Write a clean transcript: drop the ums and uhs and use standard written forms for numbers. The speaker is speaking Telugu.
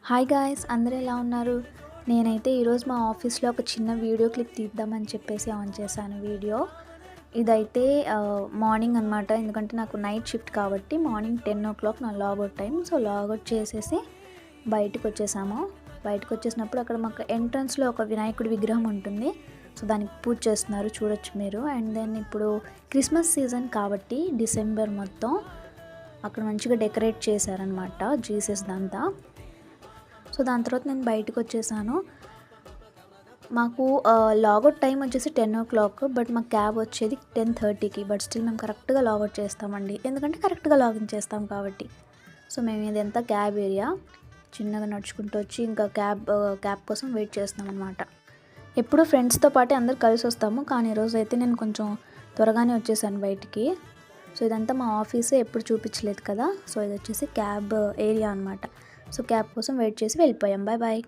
హాయ్ గాయ్స్, అందరూ ఎలా ఉన్నారు? నేనైతే ఈరోజు మా ఆఫీస్లో ఒక చిన్న వీడియో క్లిప్ తీద్దామని చెప్పేసి ఆన్ చేశాను వీడియో. ఇదైతే మార్నింగ్ అనమాట. ఎందుకంటే నాకు నైట్ షిఫ్ట్ కాబట్టి మార్నింగ్ 10 నా లాగౌట్ టైం. సో లాగౌట్ చేసేసి బయటకు వచ్చేసాము. బయటకు వచ్చేసినప్పుడు అక్కడ మాకు ఎంట్రన్స్లో ఒక వినాయకుడి విగ్రహం ఉంటుంది. సో దానికి పూజ చేస్తున్నారు, చూడొచ్చు మీరు. అండ్ దెన్ ఇప్పుడు క్రిస్మస్ సీజన్ కాబట్టి డిసెంబర్ మొత్తం అక్కడ మంచిగా డెకరేట్ చేశారనమాట జీసస్ దంతా. సో దాని తర్వాత నేను బయటకు వచ్చేసాను. మాకు లాగౌట్ టైం వచ్చేసి 10 బట్ మా క్యాబ్ వచ్చేది 10:30కి. బట్ స్టిల్ మేము కరెక్ట్గా లాగౌట్ చేస్తామండి, ఎందుకంటే కరెక్ట్గా లాగిన్ చేస్తాం కాబట్టి. సో మేము ఇదంతా క్యాబ్ ఏరియా, చిన్నగా నడుచుకుంటూ వచ్చి ఇంకా క్యాబ్ కోసం వెయిట్ చేస్తాం అనమాట. ఎప్పుడు ఫ్రెండ్స్తో పాటు అందరు కలిసి వస్తాము, కానీ ఈరోజు అయితే నేను కొంచెం త్వరగానే వచ్చేసాను బయటికి. సో ఇదంతా మా ఆఫీసే, ఎప్పుడు చూపించలేదు కదా. సో ఇది వచ్చేసి క్యాబ్ ఏరియా అనమాట. సో క్యాబ్ కోసం వెయిట్ చేసి వెళ్ళిపోయాం. Bye bye.